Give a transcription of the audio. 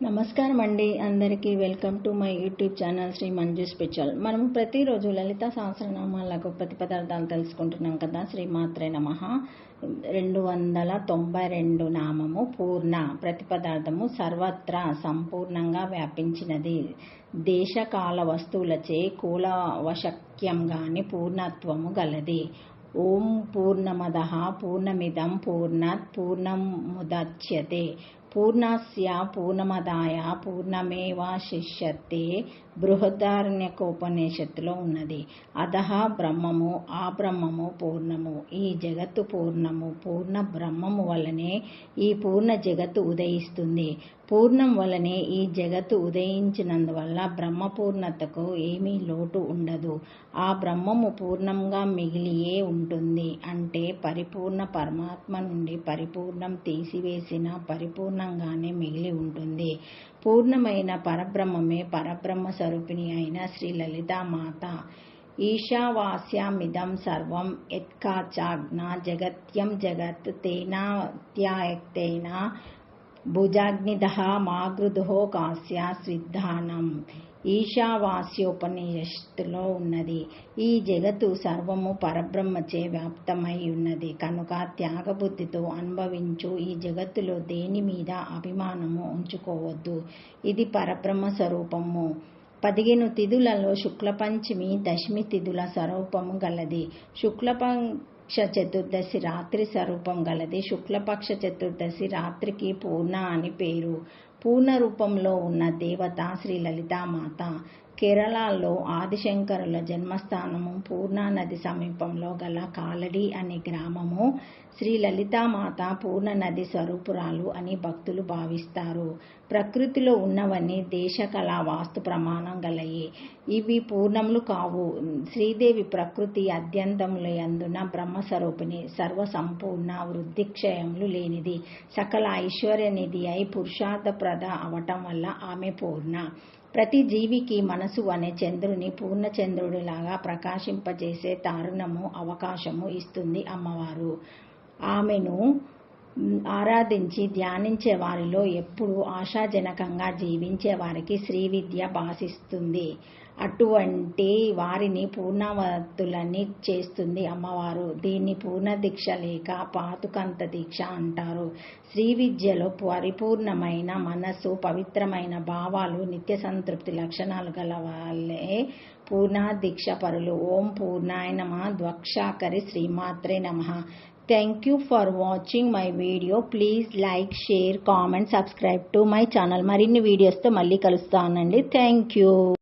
నమస్కారం అండి అందరికీ welcome to my YouTube channel Shri Manju special. మనం ప్రతిరోజు లలిత సహస్రనామాలకు ప్రతిపదార్థాలు తెలుసుకుంటున్నాం కదా. శ్రీమాత్రే నమః. 292 నామము పూర్ణ. ప్రతిపదార్థము సర్వత్రా సంపూర్ణంగా వ్యాపించినది. దేశకాల వస్తువులచే కూలవశక్యంగాని పూర్ణత్వము గలది. ఓం పూర్ణమదః పూర్ణమిదం పూర్ణాత్ పూర్ణముదచ్యతే పూర్ణస్య పూర్ణమదాయ పూర్ణమేవాశిష్యతే బృహదారణ్యకోపనిషత్తులో ఉన్నది. అదహ బ్రహ్మము, ఆ బ్రహ్మము పూర్ణము. ఈ జగత్తు పూర్ణము. పూర్ణ బ్రహ్మము వలనే ఈ పూర్ణ జగత్తు ఉదయిస్తుంది. పూర్ణం వలనే ఈ జగత్తు ఉదయించినందువల్ల బ్రహ్మపూర్ణతకు ఏమీ లోటు ఉండదు. ఆ బ్రహ్మము పూర్ణంగా మిగిలియే ఉంటుంది. అంటే పరిపూర్ణ పరమాత్మ నుండి పరిపూర్ణం తీసివేసిన పరిపూర్ణంగానే మిగిలి ఉంటుంది. పూర్ణమైన పరబ్రహ్మమే పరబ్రహ్మ స్వరూపిణి అయిన శ్రీ లలితామాత. ఈశావాస్యమిదం సర్వం యత్కాచాజ్ఞా జగత్యం జగత్ తేనాత్యాయక్తేన భుజాగ్నిదః మాగృధో కాస్య స్విద్ధానం. ఈశావాస్యోపనిషత్తులో ఉన్నది. ఈ జగత్తు సర్వము పరబ్రహ్మచే వ్యాప్తమై ఉన్నది కనుక త్యాగబుద్ధితో అనుభవించు. ఈ జగత్తులో దేని మీద అభిమానము ఉంచుకోవద్దు. ఇది పరబ్రహ్మ స్వరూపము. 15 తిథులలో శుక్లపంచమి దశమి తిథుల స్వరూపము గలది. శుక్లపక్ష చతుర్దశి రాత్రి స్వరూపం గలది. శుక్లపక్ష చతుర్దశి రాత్రికి పూర్ణ అని పేరు. పూర్ణ రూపంలో ఉన్న దేవత శ్రీ లలితామాత. కేరళలో ఆదిశంకరుల జన్మస్థానము పూర్ణా నది సమీపంలో గల కాలడి అనే గ్రామము. శ్రీ లలితామాత పూర్ణ నది స్వరూపురాలు అని భక్తులు భావిస్తారు. ప్రకృతిలో ఉన్నవన్నీ దేశకళ వాస్తు ప్రమాణం గలయి. ఇవి పూర్ణములు కావు. శ్రీదేవి ప్రకృతి అద్యంతములందున బ్రహ్మస్వరూపిణి. సర్వసంపూర్ణ, వృద్ధిక్షయములు లేనిది, సకల ఐశ్వర్యనిధి అయి పురుషార్థప్రద అవటం వల్ల ఆమె పూర్ణ. ప్రతి జీవికి మనసు అనే చంద్రుని పూర్ణచంద్రుడిలాగా ప్రకాశింపజేసే తారుణము అవకాశము ఇస్తుంది అమ్మవారు. ఆమెను ఆరాధించి ధ్యానించే వారిలో ఎప్పుడూ ఆశాజనకంగా జీవించే వారికి శ్రీ విద్య భాసిస్తుంది. అటువంటి వారిని పూర్ణవతులని చేస్తుంది అమ్మవారు. దీన్ని పూర్ణ దీక్ష లేక పాతుకంత దీక్ష అంటారు. శ్రీ విద్యలో పరిపూర్ణమైన మనస్సు, పవిత్రమైన భావాలు, నిత్య సంతృప్తి లక్షణాలు గల వాళ్ళే పూర్ణ దీక్ష పరులు. ఓం పూర్ణాయ నమః. ద్వక్షాకరి. శ్రీమాత్రే నమః. Thank you for watching my video. Please like, share, comment, subscribe to my channel. మరిన్ని వీడియోస్తో మళ్ళీ కలుస్తానండి. Thank you.